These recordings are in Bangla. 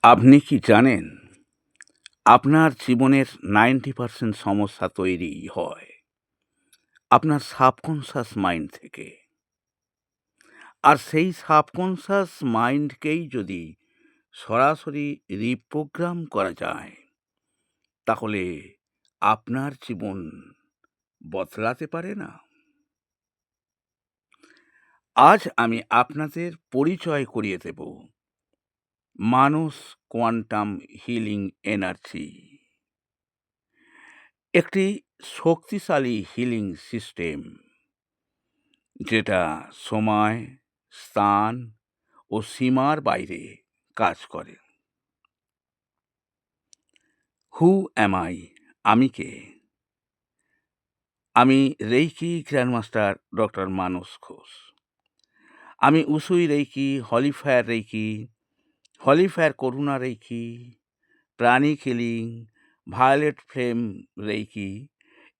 আপনি কি জানেন আপনার জীবনের 90% সমস্যা তৈরি হয় আপনার সাবকনশাস মাইন্ড থেকে। আর সেই সাবকনশাস মাইন্ডকেই যদি সরাসরি রিপ্রোগ্রাম করা যায়, তাহলে আপনার জীবন বদলাতে পারে না? আজ আমি আপনাদের পরিচয় করিয়ে দেব মানস কোয়ান্টাম হিলিং এনার্জি, একটি শক্তিশালী হিলিং সিস্টেম যেটা সময়, স্থান ও সীমার বাইরে কাজ করে। Who am I? আমি কে? আমি reiki grandmaster doctor Manas Ghosh. আমি Usui reiki, holy fire Karuna reiki, pranic healing, violet flame reiki,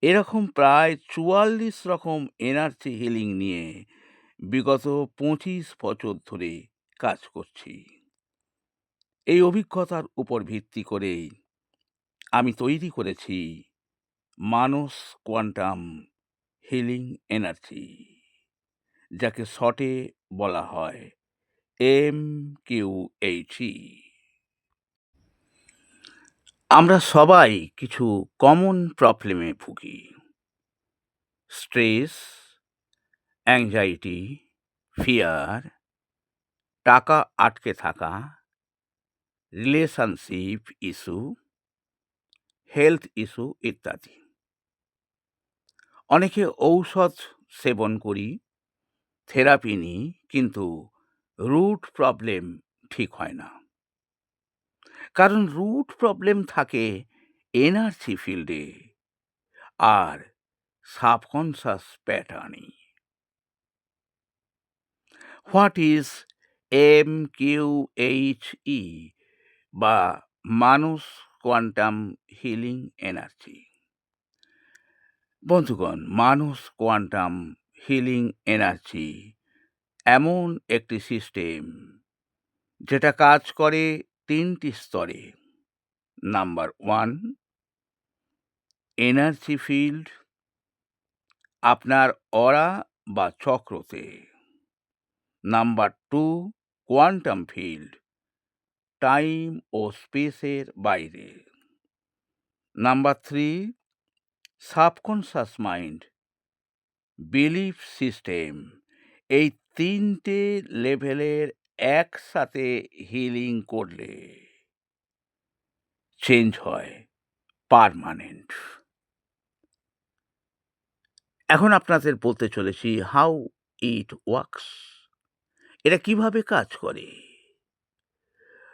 এরকম প্রায় ৪৪ রকম এনার্জি হিলিং নিয়ে বিগত ২৫ বছর ধরে কাজ করছি। এই অভিজ্ঞতার উপর ভিত্তি করেই আমি তৈরি করেছি মানস কোয়ান্টাম হিলিং এনার্জি, যাকে শর্টে বলা হয় MQHE। আমরা সবাই কিছু কমন প্রবলেমে ভুগি: স্ট্রেস, অ্যাংজাইটি, ফিয়ার, টাকা আটকে থাকা, রিলেশনশিপ ইস্যু, হেলথ ইস্যু ইত্যাদি। অনেকে ঔষধ সেবন করি, থেরাপি নিই, কিন্তু রুট প্রবলেম ঠিক হয় না। কারণ রুট প্রবলেম থাকে এনার্জি ফিল্ডে আর সাবকনশাস প্যাটার্নে। হোয়াট ইজ MQHE বা মানস কোয়ান্টাম হিলিং এনার্জি? বন্ধুগণ, মানস কোয়ান্টাম হিলিং এনার্জি এমন একটি সিস্টেম যেটা কাজ করে ৩টি স্তরে। নাম্বার 1, এনার্জি ফিল্ড, আপনার অরা বা চক্রতে। নাম্বার 2, কোয়ান্টাম ফিল্ড, টাইম ও স্পেসের বাইরে। Number 3, subconscious mind, belief system. এই ৩টে লেভেলের একসাথে হিলিং করলে চেঞ্জ হয় পার্মানেন্ট। এখন আপনাদের বলতে চলেছি হাউ ইট ওয়ার্কস। এটা কিভাবে কাজ করে?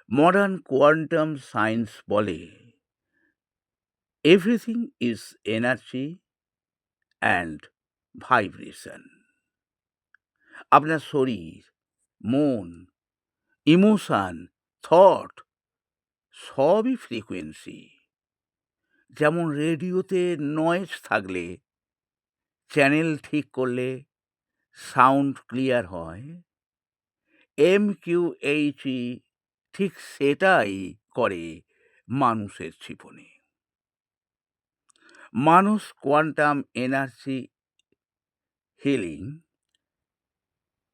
মডার্ন কোয়ান্টাম সায়েন্স বলে everything is energy and vibration. আপনার শরীর, মন, ইমোশন, থট সবই ফ্রিকোয়েন্সি। যেমন রেডিওতে নয়েজ থাকলে চ্যানেল ঠিক করলে সাউন্ড ক্লিয়ার হয়, MQHE ঠিক সেটাই করে মানুষের জীবনে। মানস কোয়ান্টাম এনার্জি হিলিং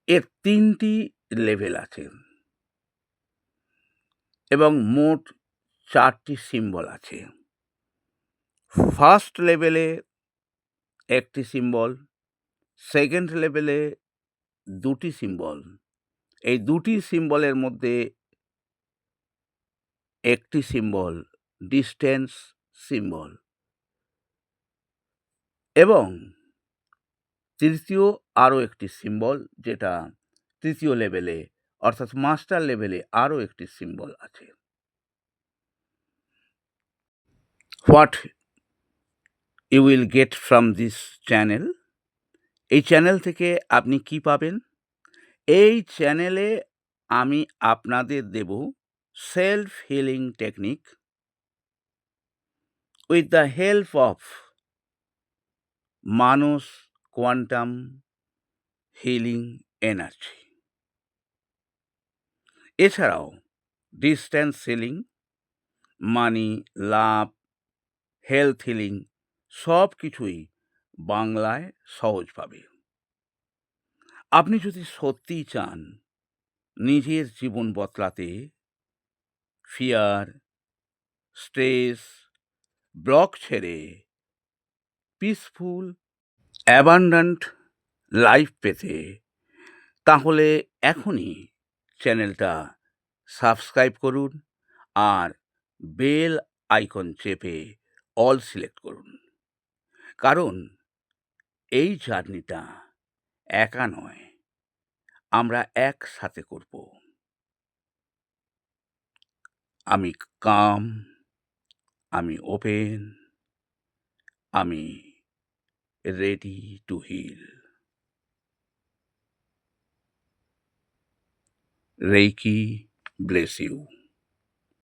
এর ৩টি লেভেল আছে এবং মোট ৪টি সিম্বল আছে। ফার্স্ট লেভেলে একটি সিম্বল, সেকেন্ড লেভেলে ২টি সিম্বল। এই ২টি সিম্বলের মধ্যে একটি সিম্বল ডিস্টেন্স সিম্বল এবং তৃতীয় আরও একটি সিম্বল, যেটা তৃতীয় লেভেলে অর্থাৎ মাস্টার লেভেলে আরও একটি সিম্বল আছে। What you will get from this channel? এই চ্যানেল থেকে আপনি কি পাবেন? এই চ্যানেলে আমি আপনাদের দেব self healing technique with the help of Manas quantum healing energy. এছাড়াও distance healing, money, love, health healing সব কিছুই বাংলায় সহজভাবে। আপনি যদি সত্যিই চান নিজের জীবন বদলাতে, ফিয়ার, স্ট্রেস, ব্লক ছেড়ে পিসফুল, অ্যাবান্ডান্ট লাইফ পেতে, তাহলে এখনই চ্যানেলটা সাবস্ক্রাইব করুন আর বেল আইকন চেপে অল সিলেক্ট করুন। কারণ এই জার্নিটা একা নয়, আমরা একসাথে করব। আমি কাম, আমি ওপেন, আমি ready to heal. Reiki bless you.